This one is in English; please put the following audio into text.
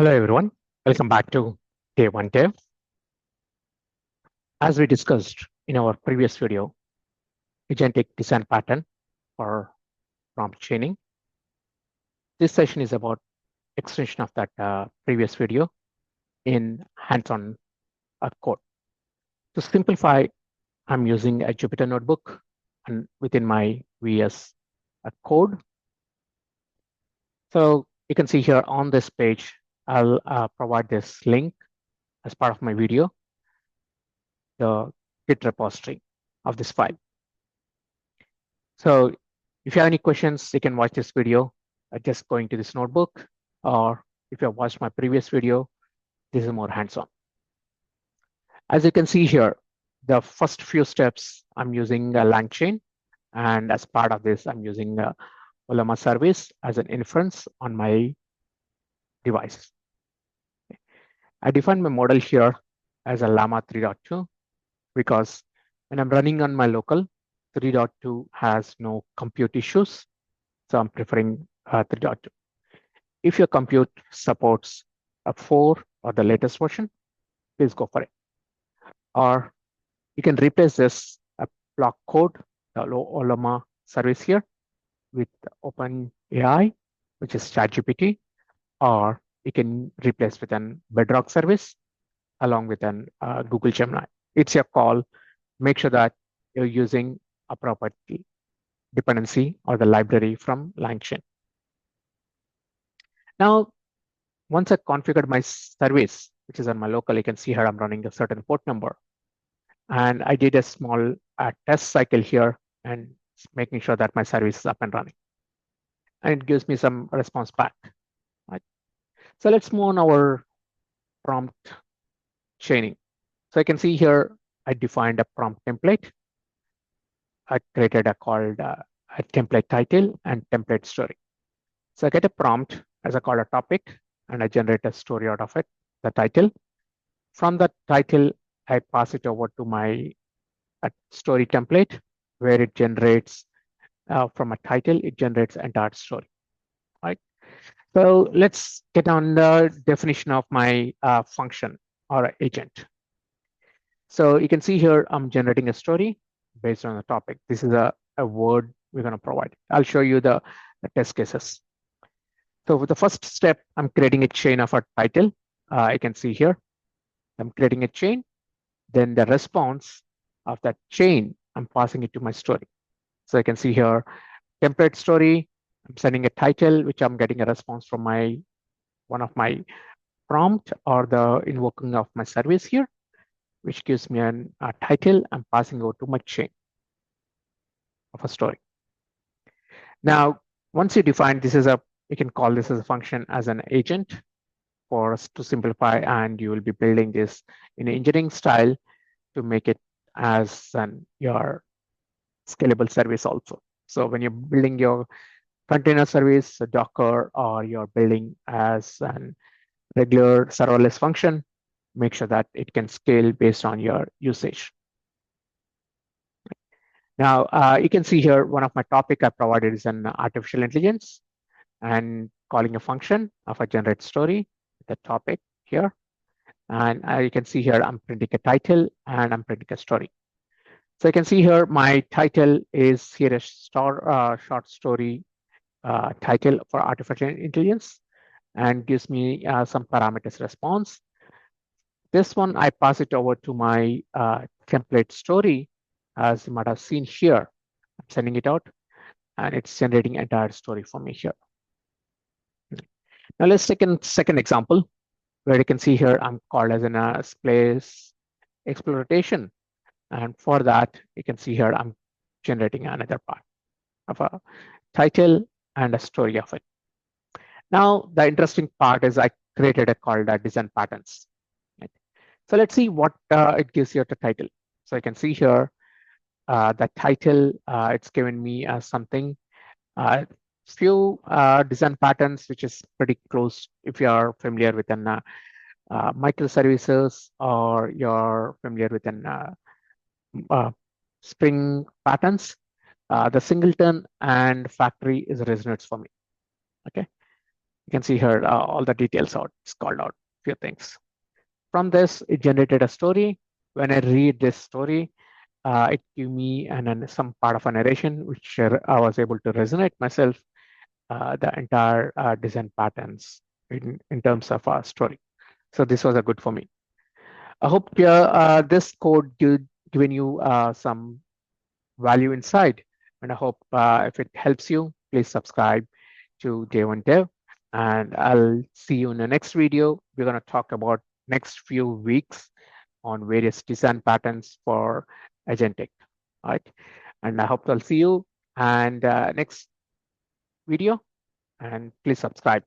Hello everyone, welcome back to day 1 dev. As we discussed in our previous video, agentic design pattern for prompt chaining. This session is about extension of that previous video in hands-on code. To simplify, I'm using a Jupyter notebook and within my VS code. So you can see here on this page, I'll provide this link as part of my video, the Git repository of this file. So if you have any questions, you can watch this video just going to this notebook, or if you have watched my previous video, this is more hands-on. As you can see here, the first few steps, I'm using a LangChain, and as part of this, I'm using Llama service as an inference on my device. I define my model here as a Llama 3.2 because when I'm running on my local, 3.2 has no compute issues. So I'm preferring 3.2. If your compute supports a 4 or the latest version, please go for it. Or you can replace this block code, the Llama service here, with OpenAI, which is ChatGPT, or you can replace with an Bedrock service along with an Google Gemini. It's your call. Make sure that you're using appropriate dependency or the library from LangChain. Now, once I configured my service, which is on my local, you can see here I'm running a certain port number. And I did a small test cycle here and making sure that my service is up and running. And it gives me some response back. Right? So let's move on our prompt chaining. So I can see here, I defined a prompt template. I created a called a template title and template story. So I get a prompt as I call a topic, and I generate a story out of it, the title. From the title, I pass it over to my story template, where it generates from a title, it generates entire story, right? So let's get on the definition of my function or agent. So you can see here, I'm generating a story based on the topic. This is a word we're going to provide. I'll show you the test cases. So for the first step, I'm creating a chain of a title. I can see here, I'm creating a chain. Then the response of that chain, I'm passing it to my story. So I can see here, template story, I'm sending a title, which I'm getting a response from one of my prompt or the invoking of my service here, which gives me a title. I'm passing over to my chain of a story. Now, once you define this is you can call this as a function as an agent for us to simplify, and you will be building this in engineering style to make it as your scalable service also. So when you're building your container service, Docker, or you're building as an regular serverless function, make sure that it can scale based on your usage. Now, you can see here, one of my topic I provided is an artificial intelligence, and calling a function of a generate story, the topic here. And you can see here, I'm printing a title and I'm printing a story. So you can see here, my title is here a short story title for artificial intelligence, and gives me some parameters response. This one, I pass it over to my template story, as you might have seen here. I'm sending it out, and it's generating entire story for me here. Now let's take a second example, where you can see here, I'm called as a place exploitation. And for that, you can see here, I'm generating another part of a title and a story of it. Now, the interesting part is I created a called design patterns. Right? So let's see what it gives you the title. So you can see here, the title, it's given me something, few design patterns, which is pretty close if you are familiar with an microservices, or you're familiar with an Spring patterns. The singleton and factory is resonates for me. Okay. You can see here all the details out. It's called out few things. From this, it generated a story. When I read this story, it gave me some part of a narration, which I was able to resonate myself the entire design patterns in terms of a story. So this was a good for me. I hope this code given you some value inside, and I hope if it helps you, please subscribe to Day One Dev, and I'll see you in the next video. We're going to talk about next few weeks on various design patterns for Agentic. All right, and I hope I'll see you and next video, and please subscribe.